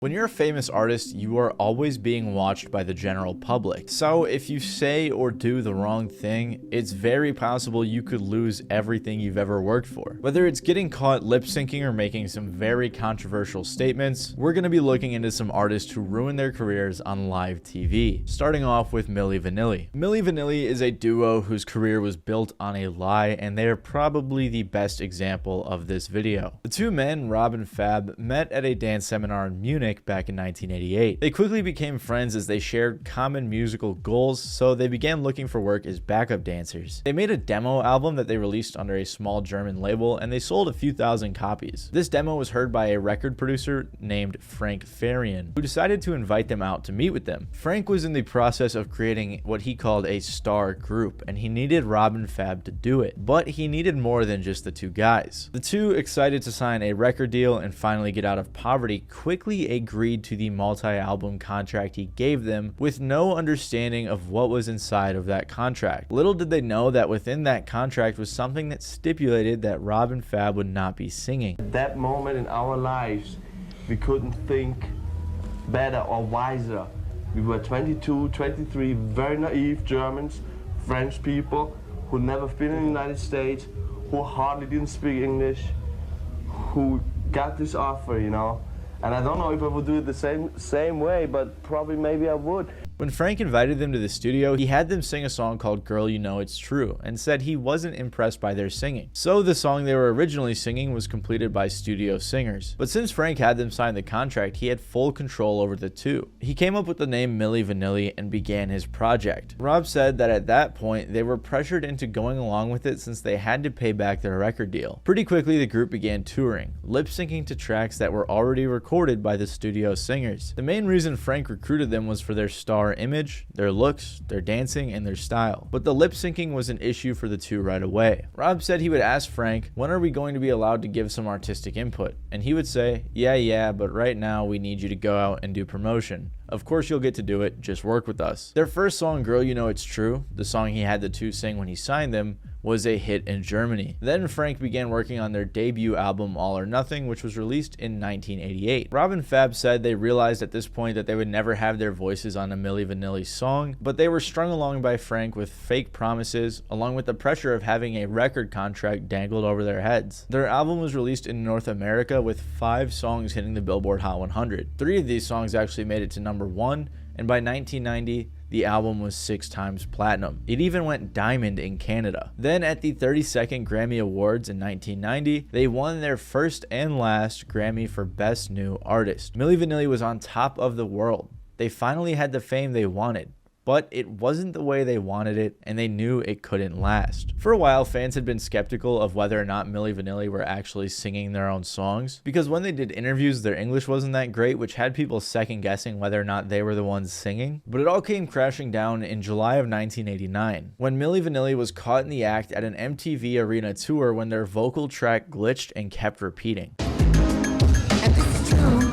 When you're a famous artist, you are always being watched by the general public. So if you say or do the wrong thing, it's very possible you could lose everything you've ever worked for. Whether it's getting caught lip syncing or making some very controversial statements, we're going to be looking into some artists who ruined their careers on live TV. Starting off with Milli Vanilli. Milli Vanilli is a duo whose career was built on a lie, and they are probably the best example of this video. The two men, Rob and Fab, met at a dance seminar in Munich back in 1988. They quickly became friends as they shared common musical goals, so they began looking for work as backup dancers. They made a demo album that they released under a small German label, and they sold a few thousand copies. This demo was heard by a record producer named Frank Farian, who decided to invite them out to meet with them. Frank was in the process of creating what he called a star group, and he needed Rob and Fab to do it, but he needed more than just the two guys. The two, excited to sign a record deal and finally get out of poverty, quickly agreed to the multi-album contract he gave them with no understanding of what was inside of that contract. Little did they know that within that contract was something that stipulated that Rob and Fab would not be singing. At that moment in our lives, we couldn't think better or wiser. We were 22, 23, very naive Germans, French people who never been in the United States, who hardly didn't speak English, who got this offer, you know. And I don't know if I would do it the same way, but probably maybe I would. When Frank invited them to the studio, he had them sing a song called Girl You Know It's True, and said he wasn't impressed by their singing. So the song they were originally singing was completed by studio singers. But since Frank had them sign the contract, he had full control over the two. He came up with the name Milli Vanilli and began his project. Rob said that at that point, they were pressured into going along with it since they had to pay back their record deal. Pretty quickly, the group began touring, lip-syncing to tracks that were already recorded by the studio singers. The main reason Frank recruited them was for their star image, their looks, their dancing, and their style. But the lip syncing was an issue for the two right away. Rob said he would ask Frank, when are we going to be allowed to give some artistic input? And he would say, yeah, but right now we need you to go out and do promotion. Of course you'll get to do it, just work with us. Their first song, Girl You Know It's True, the song he had the two sing when he signed them, was a hit in Germany. Then Frank began working on their debut album All or Nothing, which was released in 1988. Rob and Fab said they realized at this point that they would never have their voices on a Milli Vanilli song, but they were strung along by Frank with fake promises, along with the pressure of having a record contract dangled over their heads. Their album was released in North America with 5 songs hitting the Billboard Hot 100. 3 of these songs actually made it to number 1, and by 1990, the album was 6 times platinum. It even went diamond in Canada. Then at the 32nd Grammy Awards in 1990, they won their first and last Grammy for Best New Artist. Milli Vanilli was on top of the world. They finally had the fame they wanted. But it wasn't the way they wanted it, and they knew it couldn't last. For a while, fans had been skeptical of whether or not Milli Vanilli were actually singing their own songs, because when they did interviews, their English wasn't that great, which had people second guessing whether or not they were the ones singing. But it all came crashing down in July of 1989, when Milli Vanilli was caught in the act at an MTV Arena tour when their vocal track glitched and kept repeating. And this is true.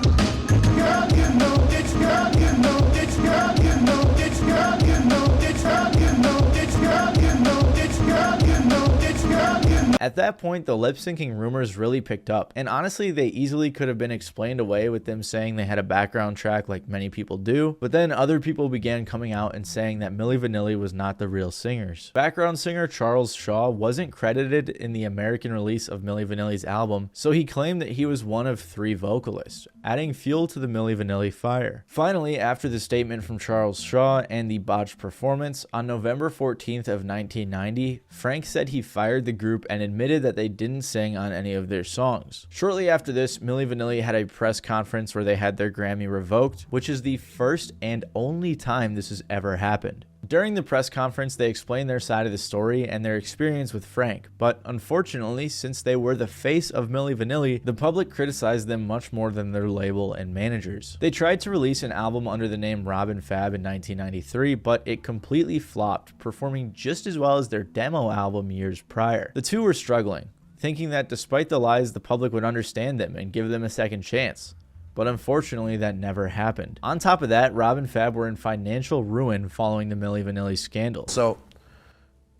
Girl, you know it's girl, you know it's girl, you know it's girl, you know it's girl, you know it's girl, you know it's girl, you know it's girl, you know. At that point, the lip-syncing rumors really picked up, and honestly, they easily could have been explained away with them saying they had a background track like many people do, but then other people began coming out and saying that Milli Vanilli was not the real singers. Background singer Charles Shaw wasn't credited in the American release of Milli Vanilli's album, so he claimed that he was one of 3 vocalists, adding fuel to the Milli Vanilli fire. Finally, after the statement from Charles Shaw and the botched performance, on November 14th of 1990, Frank said he fired the group and admitted that they didn't sing on any of their songs. Shortly after this, Milli Vanilli had a press conference where they had their Grammy revoked, which is the first and only time this has ever happened. During the press conference, they explained their side of the story and their experience with Frank, but unfortunately, since they were the face of Milli Vanilli, the public criticized them much more than their label and managers. They tried to release an album under the name Rob and Fab in 1993, but it completely flopped, performing just as well as their demo album years prior. The two were struggling, thinking that despite the lies, the public would understand them and give them a second chance. But unfortunately, that never happened. On top of that, Rob and Fab were in financial ruin following the Milli Vanilli scandal. So,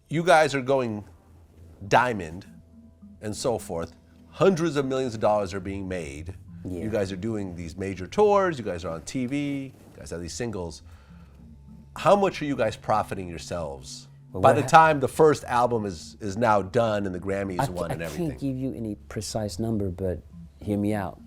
you guys are going diamond and so forth. Hundreds of millions of dollars are being made. Yeah. You guys are doing these major tours, you guys are on TV, you guys have these singles. How much are you guys profiting yourselves by the time the first album is now done and the Grammys won and everything? I can't give you any precise number, but hear me out.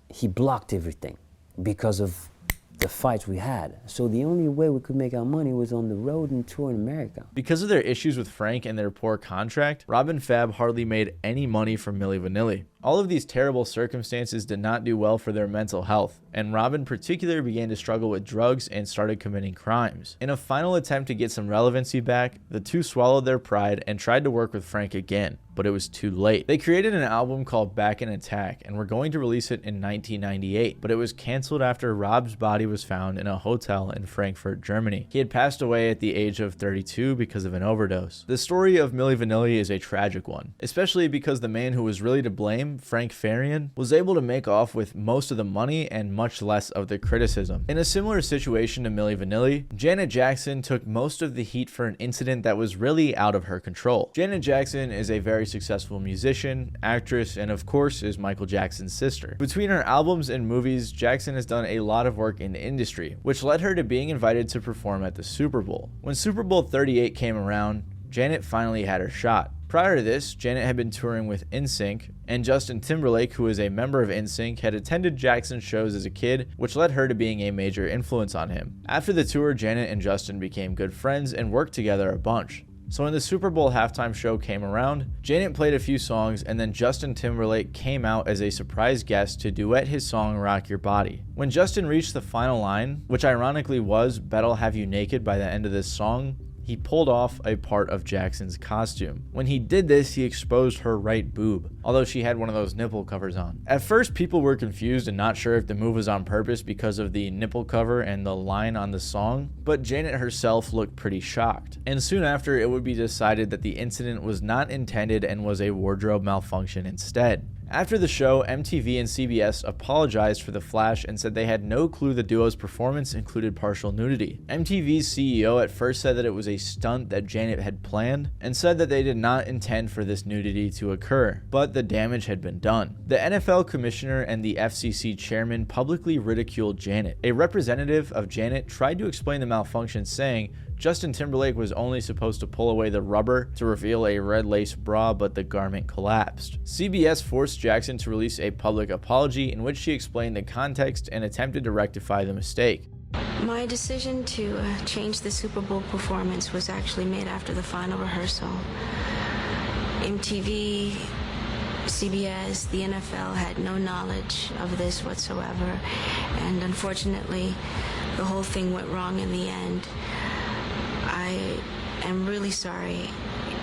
He blocked everything because of the fights we had. So the only way we could make our money was on the road and tour in America. Because of their issues with Frank and their poor contract, Rob and Fab hardly made any money from Milli Vanilli. All of these terrible circumstances did not do well for their mental health, and Rob in particular began to struggle with drugs and started committing crimes. In a final attempt to get some relevancy back, the two swallowed their pride and tried to work with Frank again, but it was too late. They created an album called Back in Attack and were going to release it in 1998, but it was canceled after Rob's body was found in a hotel in Frankfurt, Germany. He had passed away at the age of 32 because of an overdose. The story of Milli Vanilli is a tragic one, especially because the man who was really to blame, Frank Farian, was able to make off with most of the money and much less of the criticism. In a similar situation to Milli Vanilli, Janet Jackson took most of the heat for an incident that was really out of her control. Janet Jackson is a very successful musician, actress, and of course is Michael Jackson's sister. Between her albums and movies, Jackson has done a lot of work in the industry, which led her to being invited to perform at the Super Bowl. When Super Bowl 38 came around, Janet finally had her shot. Prior to this, Janet had been touring with NSYNC, and Justin Timberlake, who is a member of NSYNC, had attended Jackson's shows as a kid, which led her to being a major influence on him. After the tour, Janet and Justin became good friends and worked together a bunch. So when the Super Bowl halftime show came around, Janet played a few songs, and then Justin Timberlake came out as a surprise guest to duet his song Rock Your Body. When Justin reached the final line, which ironically was "Bet'll Have You Naked" by the end of this song, he pulled off a part of Jackson's costume. When he did this, he exposed her right boob, although she had one of those nipple covers on. At first, people were confused and not sure if the move was on purpose because of the nipple cover and the line on the song, but Janet herself looked pretty shocked. And soon after, it would be decided that the incident was not intended and was a wardrobe malfunction instead. After the show, MTV and CBS apologized for the flash and said they had no clue the duo's performance included partial nudity. MTV's CEO at first said that it was a stunt that Janet had planned and said that they did not intend for this nudity to occur, but the damage had been done. The NFL commissioner and the FCC chairman publicly ridiculed Janet. A representative of Janet tried to explain the malfunction, saying Justin Timberlake was only supposed to pull away the rubber to reveal a red lace bra, but the garment collapsed. CBS forced Jackson to release a public apology in which she explained the context and attempted to rectify the mistake. My decision to change the Super Bowl performance was actually made after the final rehearsal. MTV, CBS, the NFL had no knowledge of this whatsoever, and unfortunately, the whole thing went wrong in the end. I am really sorry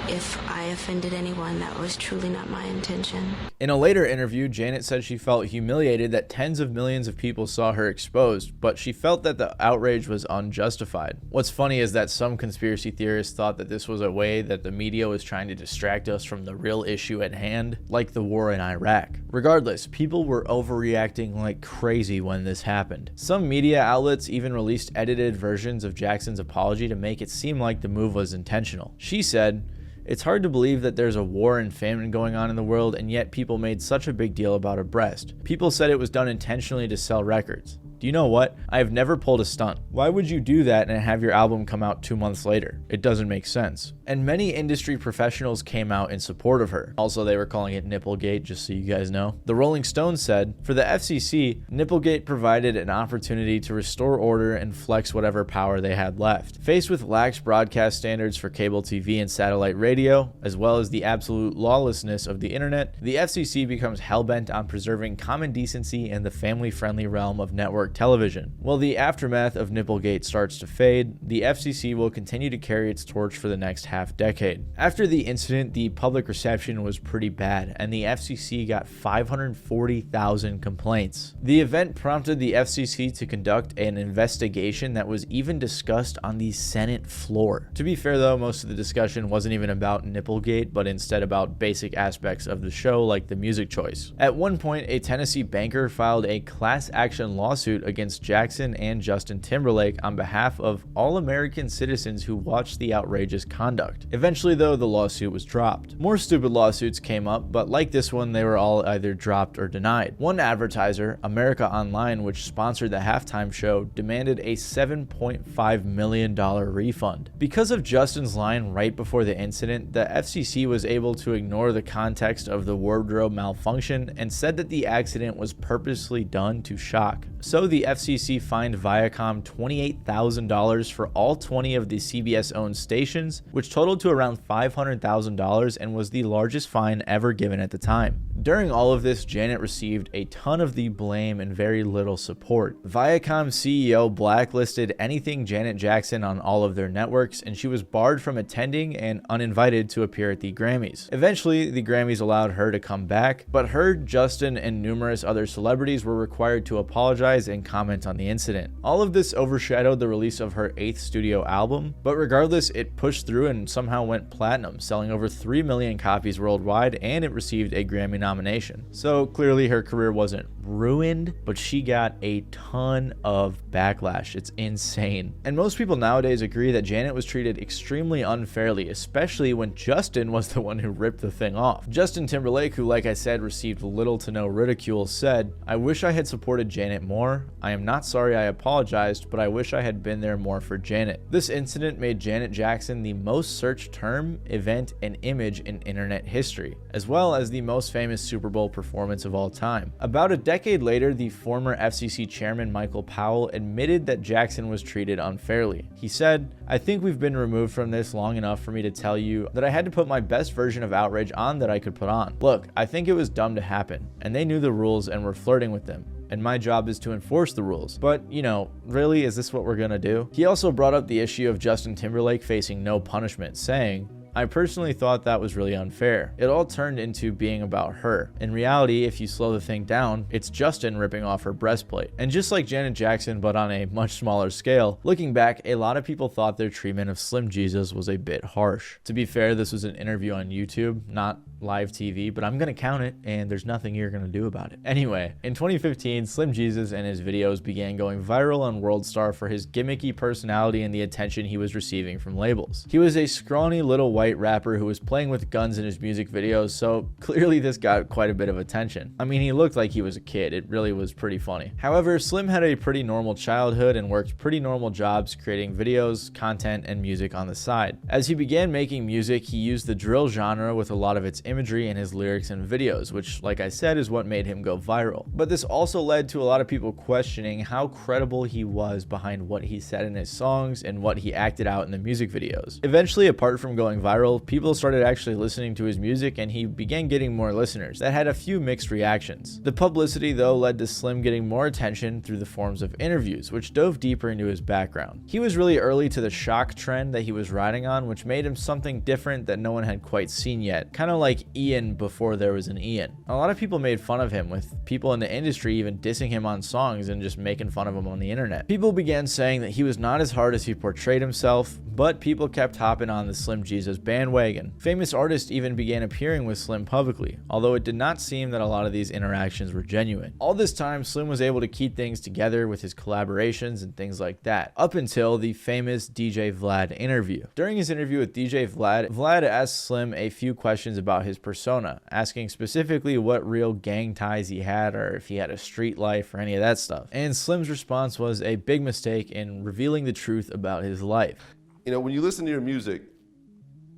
if I offended anyone. That was truly not my intention. In a later interview, Janet said she felt humiliated that tens of millions of people saw her exposed, but she felt that the outrage was unjustified. What's funny is that some conspiracy theorists thought that this was a way that the media was trying to distract us from the real issue at hand, like the war in Iraq. Regardless, people were overreacting like crazy when this happened. Some media outlets even released edited versions of Jackson's apology to make it seem like the move was intentional. She said, "It's hard to believe that there's a war and famine going on in the world, and yet people made such a big deal about a breast. People said it was done intentionally to sell records. Do you know what? I have never pulled a stunt. Why would you do that and have your album come out 2 months later? It doesn't make sense." And many industry professionals came out in support of her. Also, they were calling it Nipplegate, just so you guys know. The Rolling Stone said, "For the FCC, Nipplegate provided an opportunity to restore order and flex whatever power they had left. Faced with lax broadcast standards for cable TV and satellite radio, as well as the absolute lawlessness of the internet, the FCC becomes hell-bent on preserving common decency and the family-friendly realm of network television. While the aftermath of Nipplegate starts to fade, the FCC will continue to carry its torch for the next half-decade." After the incident, the public reception was pretty bad, and the FCC got 540,000 complaints. The event prompted the FCC to conduct an investigation that was even discussed on the Senate floor. To be fair though, most of the discussion wasn't even about Nipplegate, but instead about basic aspects of the show like the music choice. At one point, a Tennessee banker filed a class action lawsuit lawsuit against Jackson and Justin Timberlake on behalf of all American citizens who watched the outrageous conduct. Eventually, though, the lawsuit was dropped. More stupid lawsuits came up, but like this one, they were all either dropped or denied. One advertiser, America Online, which sponsored the halftime show, demanded a $7.5 million refund. Because of Justin's line right before the incident, the FCC was able to ignore the context of the wardrobe malfunction and said that the accident was purposely done to shock. So the FCC fined Viacom $28,000 for all 20 of the CBS-owned stations, which totaled to around $500,000 and was the largest fine ever given at the time. During all of this, Janet received a ton of the blame and very little support. Viacom CEO blacklisted anything Janet Jackson on all of their networks, and she was barred from attending and uninvited to appear at the Grammys. Eventually, the Grammys allowed her to come back, but her, Justin, and numerous other celebrities were required to apologize and comment on the incident. All of this overshadowed the release of her 8th studio album, but regardless, it pushed through and somehow went platinum, selling over 3 million copies worldwide, and it received a Grammy nomination. So clearly her career wasn't ruined, but she got a ton of backlash. It's insane. And most people nowadays agree that Janet was treated extremely unfairly, especially when Justin was the one who ripped the thing off. Justin Timberlake, who like I said received little to no ridicule, said, "I wish I had supported Janet more. I am not sorry I apologized, but I wish I had been there more for Janet." This incident made Janet Jackson the most searched term, event, and image in internet history, as well as the most famous Super Bowl performance of all time. About a decade later, the former FCC chairman Michael Powell admitted that Jackson was treated unfairly. He said, "I think we've been removed from this long enough for me to tell you that I had to put my best version of outrage on that I could put on. Look, I think it was dumb to happen, and they knew the rules and were flirting with them. And my job is to enforce the rules. But, you know, really, is this what we're gonna do?" He also brought up the issue of Justin Timberlake facing no punishment, saying, "I personally thought that was really unfair. It all turned into being about her. In reality, if you slow the thing down, it's Justin ripping off her breastplate." And just like Janet Jackson, but on a much smaller scale, looking back, a lot of people thought their treatment of Slim Jesus was a bit harsh. To be fair, this was an interview on YouTube, not live TV, but I'm gonna count it, and there's nothing you're gonna do about it. Anyway, in 2015, Slim Jesus and his videos began going viral on WorldStar for his gimmicky personality and the attention he was receiving from labels. He was a scrawny little white rapper who was playing with guns in his music videos, so clearly this got quite a bit of attention. I mean, he looked like he was a kid. It really was pretty funny. However, Slim had a pretty normal childhood and worked pretty normal jobs creating videos, content, and music on the side. As he began making music, he used the drill genre with a lot of its imagery in his lyrics and videos, which, like I said, is what made him go viral. But this also led to a lot of people questioning how credible he was behind what he said in his songs and what he acted out in the music videos. Eventually, apart from going viral, people started actually listening to his music and he began getting more listeners that had a few mixed reactions. The publicity, though, led to Slim getting more attention through the forms of interviews, which dove deeper into his background. He was really early to the shock trend that he was riding on, which made him something different that no one had quite seen yet, kind of like Ian before there was an Ian. A lot of people made fun of him, with people in the industry even dissing him on songs and just making fun of him on the internet. People began saying that he was not as hard as he portrayed himself, but people kept hopping on the Slim Jesus bandwagon. Famous artists even began appearing with Slim publicly, although it did not seem that a lot of these interactions were genuine. All this time, Slim was able to keep things together with his collaborations and things like that, up until the famous DJ Vlad interview. During his interview with DJ Vlad, Vlad asked Slim a few questions about his persona, asking specifically what real gang ties he had or if he had a street life or any of that stuff. And Slim's response was a big mistake in revealing the truth about his life. You know, when you listen to your music,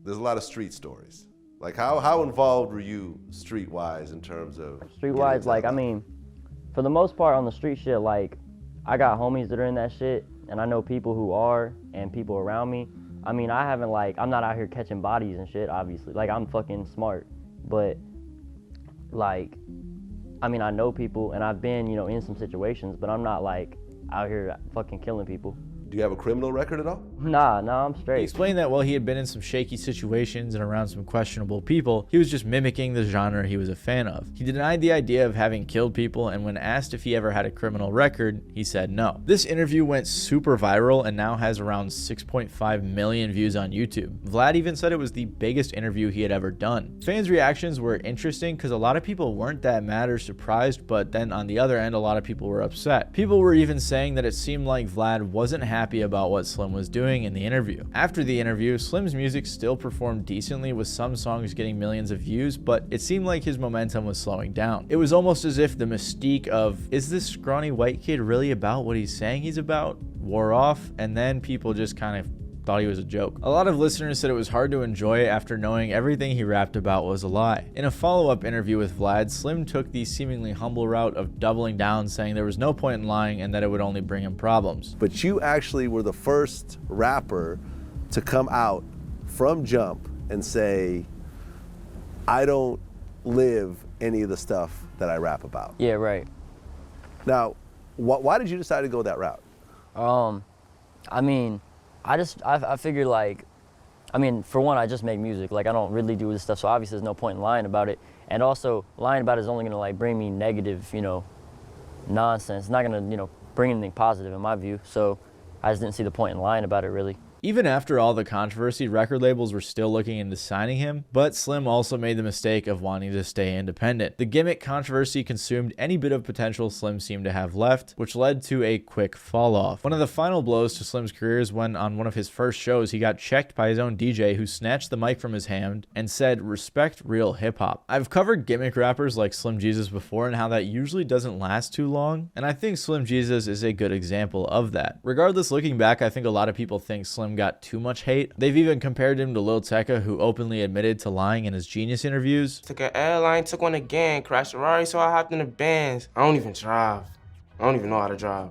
there's a lot of street stories. Like, how involved were you streetwise in terms of streetwise? Like, I mean, for the most part on the street shit, like, I got homies that are in that shit, and I know people who are, and people around me. I mean, I haven't, like, I'm not out here catching bodies and shit, obviously. Like, I'm fucking smart, but, like, I mean, I know people, and I've been, you know, in some situations, but I'm not, like, out here fucking killing people. Do you have a criminal record at all? Nah, I'm He straight. explained that while he had been in some shaky situations and around some questionable people, he was just mimicking the genre he was a fan of. He denied the idea of having killed people, and when asked if he ever had a criminal record, he said no. This interview went super viral and now has around 6.5 million views on YouTube. Vlad even said it was the biggest interview he had ever done. Fans' reactions were interesting because a lot of people weren't that mad or surprised, but then on the other end, a lot of people were upset. People were even saying that it seemed like Vlad wasn't happy about what Slim was doing in the interview. After the interview, Slim's music still performed decently, with some songs getting millions of views, but it seemed like his momentum was slowing down. It was almost as if the mystique of, is this scrawny white kid really about what he's saying he's about, wore off, and then people just kind of thought he was a joke. A lot of listeners said it was hard to enjoy after knowing everything he rapped about was a lie. In a follow-up interview with Vlad, Slim took the seemingly humble route of doubling down, saying there was no point in lying and that it would only bring him problems. But you actually were the first rapper to come out from Jump and say, I don't live any of the stuff that I rap about. Yeah, right. Now, why did you decide to go that route? I mean, I figured like, I mean, for one, I just make music. Like, I don't really do this stuff, so obviously there's no point in lying about it. And also, lying about it is only gonna like bring me negative, nonsense. It's not gonna, bring anything positive in my view. So I just didn't see the point in lying about it, really. Even after all the controversy, record labels were still looking into signing him, but Slim also made the mistake of wanting to stay independent. The gimmick controversy consumed any bit of potential Slim seemed to have left, which led to a quick fall off. One of the final blows to Slim's career is when, on one of his first shows, he got checked by his own DJ, who snatched the mic from his hand and said, "Respect real hip-hop." I've covered gimmick rappers like Slim Jesus before and how that usually doesn't last too long, and I think Slim Jesus is a good example of that. Regardless, looking back, I think a lot of people think Slim got too much hate. They've even compared him to Lil Tecca, who openly admitted to lying in his Genius interviews. Took an airline, took one again, crashed a Ferrari, so I hopped in the Benz. I don't even drive. I don't even know how to drive.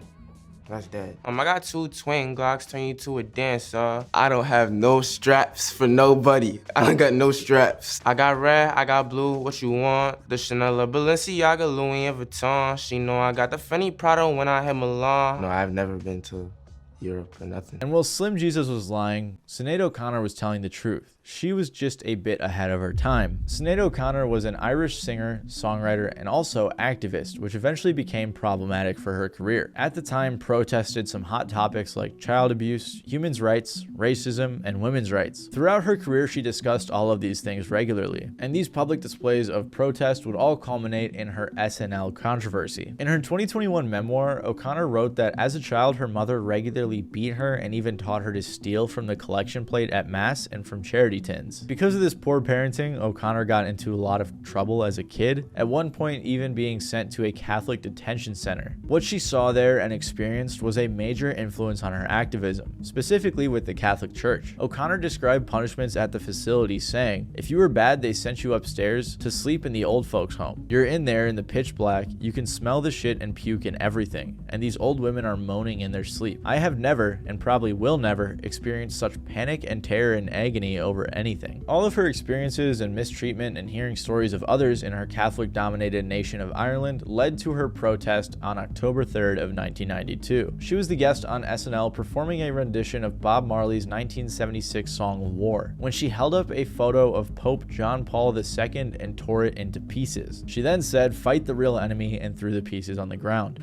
That's dead. I got 2 twin Glocks, turn you to a dancer. I don't have no straps for nobody. I don't got no straps. I got red, I got blue, what you want? The Chanel, Balenciaga, Louis Vuitton. She know I got the Fendi Prada when I hit Milan. No, I've never been to Europe or nothing. And while Slim Jesus was lying, Sinead O'Connor was telling the truth. She was just a bit ahead of her time. Sinead O'Connor was an Irish singer, songwriter, and also activist, which eventually became problematic for her career. At the time, protested some hot topics like child abuse, human rights, racism, and women's rights. Throughout her career, she discussed all of these things regularly, and these public displays of protest would all culminate in her SNL controversy. In her 2021 memoir, O'Connor wrote that as a child, her mother regularly beat her and even taught her to steal from the collection plate at Mass and from charity tins. Because of this poor parenting, O'Connor got into a lot of trouble as a kid, at one point even being sent to a Catholic detention center. What she saw there and experienced was a major influence on her activism, specifically with the Catholic Church. O'Connor described punishments at the facility, saying, "If you were bad, they sent you upstairs to sleep in the old folks' home. You're in there in the pitch black, you can smell the shit and puke and everything, and these old women are moaning in their sleep. I have never, and probably will never, experience such panic and terror and agony over anything." All of her experiences and mistreatment and hearing stories of others in her Catholic-dominated nation of Ireland led to her protest on October 3rd of 1992. She was the guest on SNL performing a rendition of Bob Marley's 1976 song War, when she held up a photo of Pope John Paul II and tore it into pieces. She then said, "Fight the real enemy," and threw the pieces on the ground.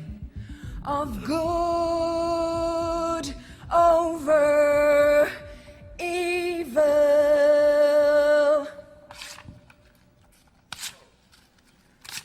Of good over evil.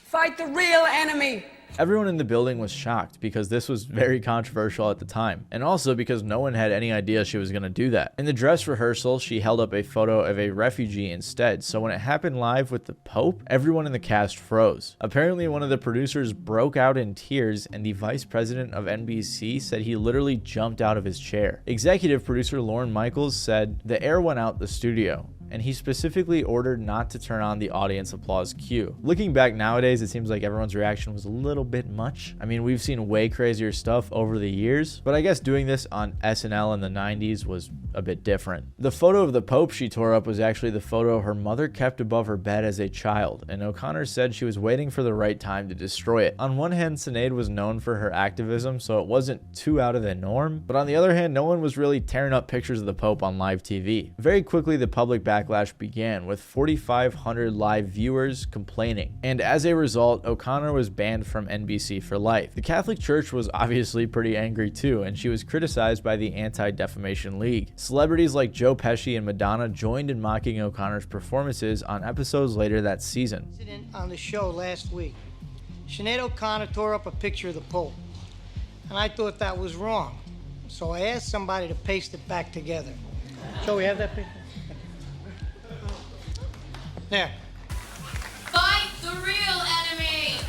Fight the real enemy. Everyone in the building was shocked because this was very controversial at the time, and also because no one had any idea she was going to do that. In the dress rehearsal, she held up a photo of a refugee instead, so when it happened live with the Pope, everyone in the cast froze. Apparently, one of the producers broke out in tears, and the vice president of NBC said he literally jumped out of his chair. Executive producer Lorne Michaels said, "The air went out the studio. and he specifically ordered not to turn on the audience applause cue. Looking back nowadays, it seems like everyone's reaction was a little bit much. I mean, we've seen way crazier stuff over the years, but I guess doing this on SNL in the 90s was a bit different. The photo of the Pope she tore up was actually the photo her mother kept above her bed as a child, and O'Connor said she was waiting for the right time to destroy it. On one hand, Sinead was known for her activism, so it wasn't too out of the norm, but on the other hand, no one was really tearing up pictures of the Pope on live TV. Very quickly, the public backlash began, with 4,500 live viewers complaining, and as a result, O'Connor was banned from NBC for life. The Catholic Church was obviously pretty angry too, and she was criticized by the Anti-Defamation League. Celebrities like Joe Pesci and Madonna joined in mocking O'Connor's performances on episodes later that season. On the show last week, Sinead O'Connor tore up a picture of the Pope, and I thought that was wrong. So I asked somebody to paste it back together. So we have that picture? There. Fight the real enemy!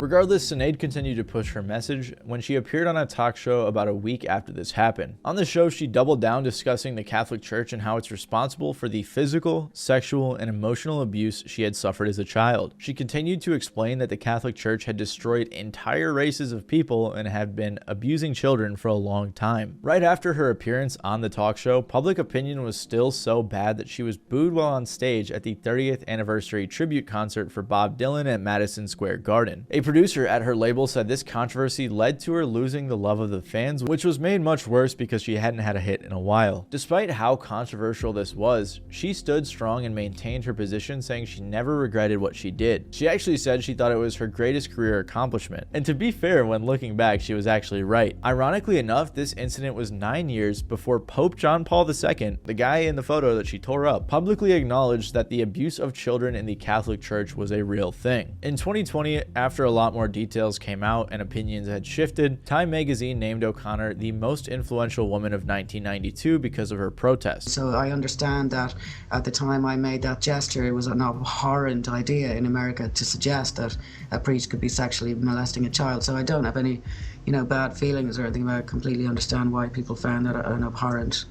Regardless, Sinead continued to push her message when she appeared on a talk show about a week after this happened. On the show, she doubled down discussing the Catholic Church and how it's responsible for the physical, sexual, and emotional abuse she had suffered as a child. She continued to explain that the Catholic Church had destroyed entire races of people and had been abusing children for a long time. Right after her appearance on the talk show, public opinion was still so bad that she was booed while on stage at the 30th anniversary tribute concert for Bob Dylan at Madison Square Garden. A producer at her label said this controversy led to her losing the love of the fans, which was made much worse because she hadn't had a hit in a while. Despite how controversial this was, she stood strong and maintained her position, saying she never regretted what she did. She actually said she thought it was her greatest career accomplishment. And to be fair, when looking back, she was actually right. Ironically enough, this incident was 9 years before Pope John Paul II, the guy in the photo that she tore up, publicly acknowledged that the abuse of children in the Catholic Church was a real thing. In 2020, after a lot more details came out and opinions had shifted, Time magazine named O'Connor the most influential woman of 1992 because of her protests. So I understand that at the time I made that gesture, it was an abhorrent idea in America to suggest that a priest could be sexually molesting a child. So I don't have any, bad feelings or anything about it. I completely understand why people found that an abhorrent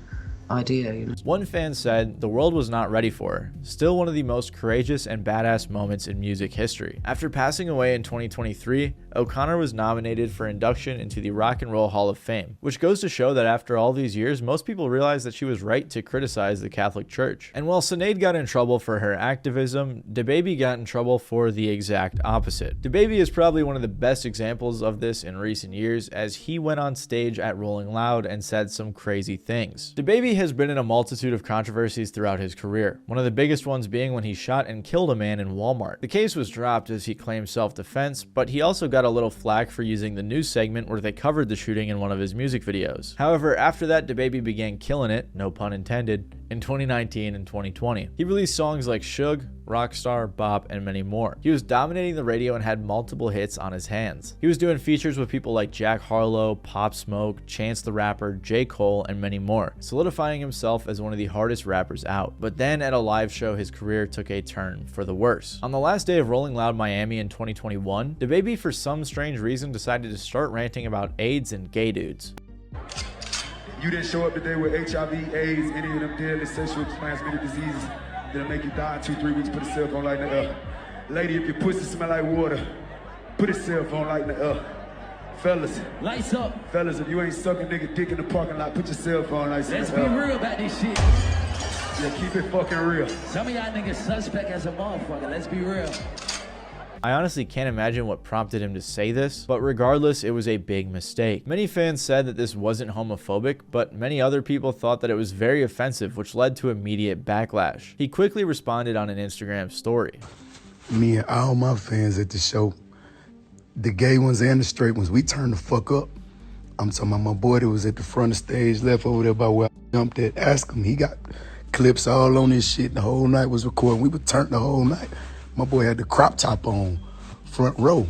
idea. One fan said the world was not ready for her. Still one of the most courageous and badass moments in music history. After passing away in 2023, O'Connor was nominated for induction into the Rock and Roll Hall of Fame, which goes to show that after all these years, most people realized that she was right to criticize the Catholic Church. And while Sinead got in trouble for her activism, DaBaby got in trouble for the exact opposite. DaBaby is probably one of the best examples of this in recent years, as he went on stage at Rolling Loud and said some crazy things. DaBaby has been in a multitude of controversies throughout his career, one of the biggest ones being when he shot and killed a man in Walmart. The case was dropped as he claimed self-defense, but he also got a little flack for using the news segment where they covered the shooting in one of his music videos. However, after that, DaBaby began killing it, no pun intended, in 2019 and 2020. He released songs like Shug, Rockstar, Bop, and many more. He was dominating the radio and had multiple hits on his hands. He was doing features with people like Jack Harlow, Pop Smoke, Chance the Rapper, J. Cole, and many more, solidifying himself as one of the hardest rappers out. But then at a live show, his career took a turn for the worse. On the last day of Rolling Loud Miami in 2021, DaBaby for some strange reason decided to start ranting about AIDS and gay dudes. You didn't show up today with HIV, AIDS, any of them deadly sexually transmitted diseases that'll make you die in 2-3 weeks. Put a cell phone light in the air. Lady, if your pussy smell like water, put a cell phone light in the air. Fellas, lights up. Fellas, if you ain't sucking nigga dick in the parking lot, put your cell phone lights in the air. Let's be real about this shit. Yeah, keep it fucking real. Some of y'all niggas suspect as a motherfucker. Let's be real. I honestly can't imagine what prompted him to say this, but regardless, it was a big mistake. Many fans said that this wasn't homophobic, but many other people thought that it was very offensive, which led to immediate backlash. He quickly responded on an Instagram story. Me and all my fans at the show, the gay ones and the straight ones, we turned the fuck up. I'm talking about my boy that was at the front of the stage, left over there by where I jumped at. Ask him, he got clips all on his shit. The whole night was recording. We were turned the whole night. My boy had the crop top on, front row.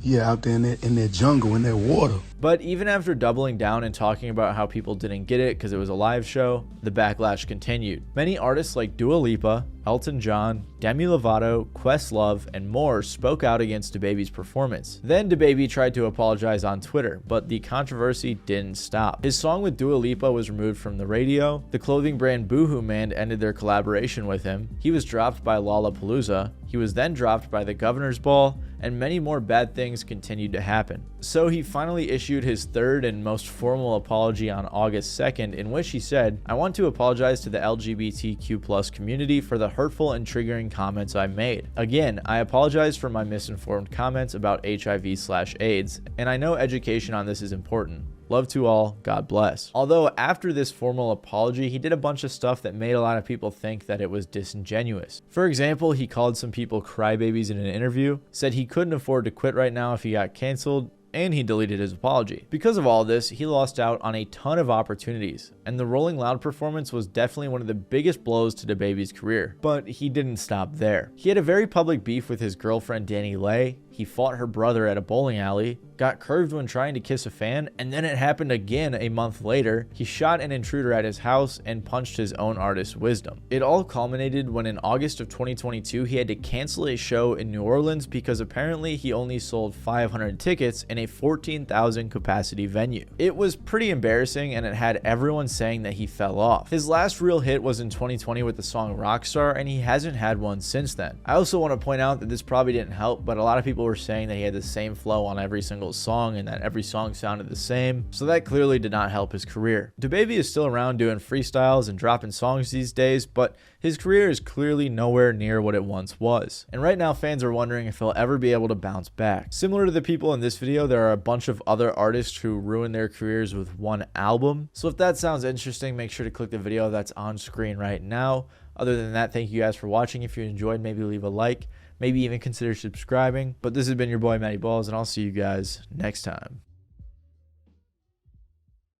Yeah, out there in that jungle, in that water. But even after doubling down and talking about how people didn't get it because it was a live show, the backlash continued. Many artists like Dua Lipa, Elton John, Demi Lovato, Questlove, and more spoke out against DaBaby's performance. Then DaBaby tried to apologize on Twitter, but the controversy didn't stop. His song with Dua Lipa was removed from the radio, the clothing brand Boohoo Man ended their collaboration with him, he was dropped by Lollapalooza, he was then dropped by the Governor's Ball, and many more bad things continued to happen. So he finally issued his third and most formal apology on August 2nd, in which he said, "I want to apologize to the LGBTQ+ community for the hurtful and triggering comments I made. Again, I apologize for my misinformed comments about HIV/AIDS, and I know education on this is important. Love to all, God bless." Although after this formal apology, he did a bunch of stuff that made a lot of people think that it was disingenuous. For example, he called some people crybabies in an interview, said he couldn't afford to quit right now if he got canceled, and he deleted his apology. Because of all this, he lost out on a ton of opportunities, and the Rolling Loud performance was definitely one of the biggest blows to DaBaby's career. But he didn't stop there. He had a very public beef with his girlfriend Danny Lay, he fought her brother at a bowling alley, got curved when trying to kiss a fan, and then it happened again a month later. He shot an intruder at his house and punched his own artist Wisdom. It all culminated when in August of 2022, he had to cancel a show in New Orleans because apparently he only sold 500 tickets in a 14,000 capacity venue. It was pretty embarrassing, and it had everyone saying that he fell off. His last real hit was in 2020 with the song Rockstar, and he hasn't had one since then. I also want to point out that this probably didn't help, but a lot of people were saying that he had the same flow on every single song and that every song sounded the same, so that clearly did not help his career. DaBaby is still around doing freestyles and dropping songs these days, but his career is clearly nowhere near what it once was. And right now fans are wondering if he'll ever be able to bounce back. Similar to the people in this video, there are a bunch of other artists who ruin their careers with one album. So if that sounds interesting, make sure to click the video that's on screen right now. Other than that, thank you guys for watching. If you enjoyed, maybe leave a like, maybe even consider subscribing. But this has been your boy Matty Balls, and I'll see you guys next time.